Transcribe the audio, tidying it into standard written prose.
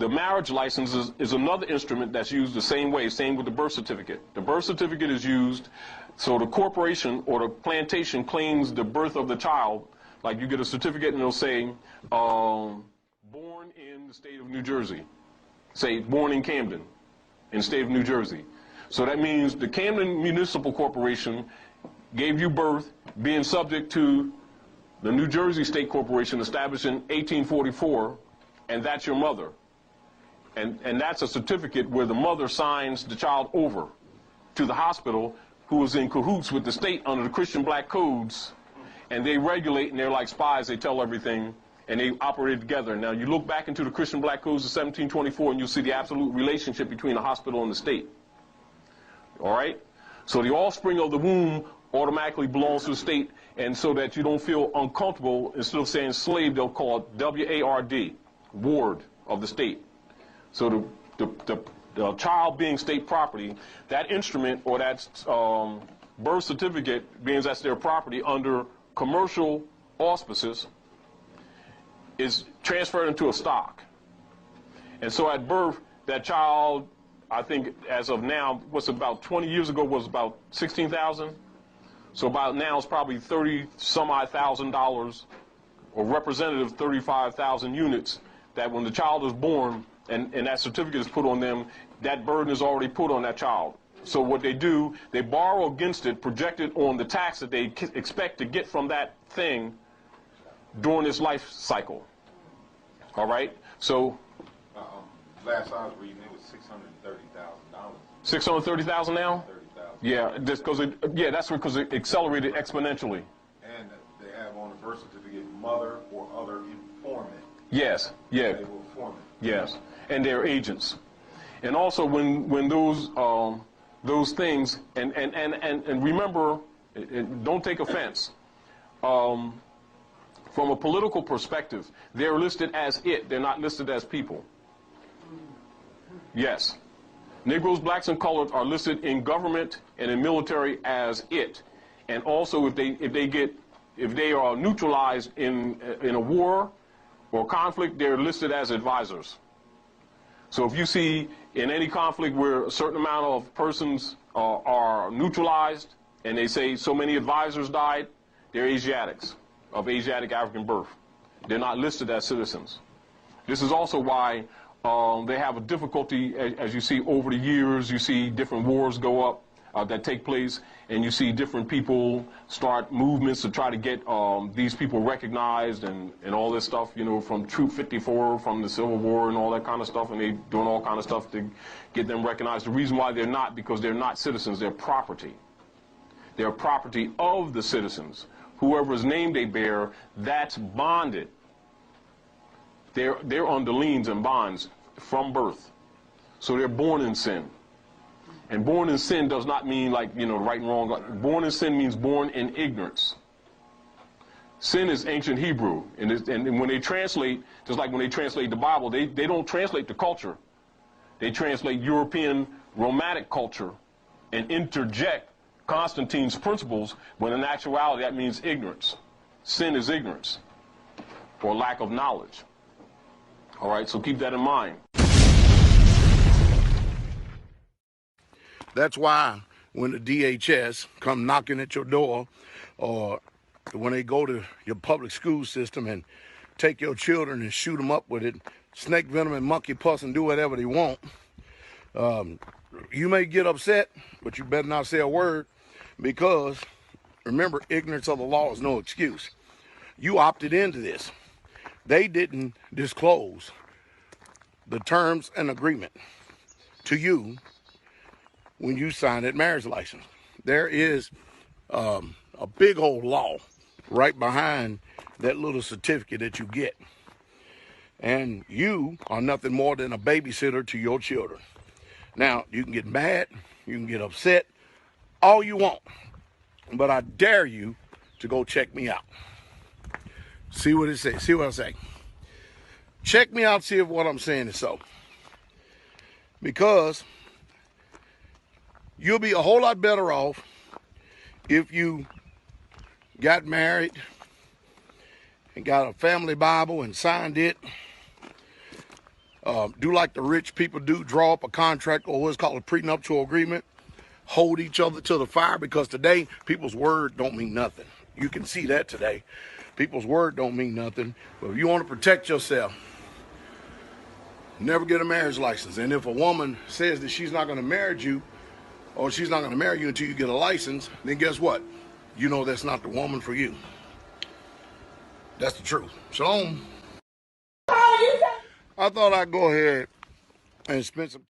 The marriage license is another instrument that's used the same way, same with the birth certificate. The birth certificate is used so the corporation or the plantation claims the birth of the child. Like you get a certificate and it'll say, born in the state of New Jersey. Say, born in Camden, in the state of New Jersey. So that means the Camden Municipal Corporation gave you birth, being subject to the New Jersey State Corporation established in 1844, and that's your mother. And that's a certificate where the mother signs the child over to the hospital, who is in cahoots with the state under the Christian black codes, and they regulate, and they're like spies, they tell everything, and they operate together. Now you look back into the Christian black codes of 1724 and you'll see the absolute relationship between the hospital and the state. All right? So the offspring of the womb automatically belongs to the state, and so that you don't feel uncomfortable, instead of saying slave, they'll call it W-A-R-D, ward of the state. So the child being state property, that instrument or that birth certificate, being that's their property under commercial auspices, is transferred into a stock. And so at birth, that child, I think as of now, what's about 20 years ago was about 16,000. So about now it's probably $30,000 or representative 35,000 units that when the child is born and that certificate is put on them, that burden is already put on that child. So what they do, they borrow against it, project it on the tax that they expect to get from that thing during its life cycle. All right? So last I was reading, it was $630,000. 630,000 now? 30,000. Yeah, just because that's because it accelerated exponentially. And they have on the birth certificate mother or other informant. Yes, yeah. They will form it. Yes, and they're agents. And also when those things, and remember, don't take offense, from a political perspective, they're listed as it, they're not listed as people. Yes. Negroes, blacks, and colored are listed in government and in military as it. And also if they are neutralized in a war or conflict, they're listed as advisors. So if you see in any conflict where a certain amount of persons are neutralized and they say so many advisors died, they're Asiatics, of Asiatic African birth. They're not listed as citizens. This is also why they have a difficulty, as you see over the years, you see different wars go up that take place, and you see different people start movements to try to get these people recognized and all this stuff, you know, from Troop 54, from the Civil War and all that kind of stuff, and they doing all kind of stuff to get them recognized. The reason why they're not, because they're not citizens, they're property. They're property of the citizens. Whoever's name they bear, that's bonded. They're under liens and bonds from birth. So they're born in sin. And born in sin does not mean like, you know, right and wrong. Born in sin means born in ignorance. Sin is ancient Hebrew. And when they translate, just like when they translate the Bible, they don't translate the culture. They translate European Romantic culture and interject Constantine's principles, when in actuality that means ignorance. Sin is ignorance or lack of knowledge. All right, so keep that in mind. That's why when the DHS come knocking at your door, or when they go to your public school system and take your children and shoot them up with it, snake venom and monkey pus and do whatever they want, you may get upset, but you better not say a word, because remember, ignorance of the law is no excuse. You opted into this. They didn't disclose the terms and agreement to you when you signed that marriage license. There is a big old law right behind that little certificate that you get. And you are nothing more than a babysitter to your children. Now, you can get mad, you can get upset, all you want, but I dare you to go check me out. See what it says, see what I say. Check me out, see if what I'm saying is so. Because you'll be a whole lot better off if you got married and got a family Bible and signed it Do like the rich people do, draw up a contract or what's called a prenuptial agreement. Hold each other to the fire, because today people's word don't mean nothing. You can see that today. People's word don't mean nothing. But if you want to protect yourself, never get a marriage license. And if a woman says that she's not going to marry you, or she's not going to marry you until you get a license, then guess what? You know that's not the woman for you. That's the truth. Shalom. I thought I'd go ahead and spend some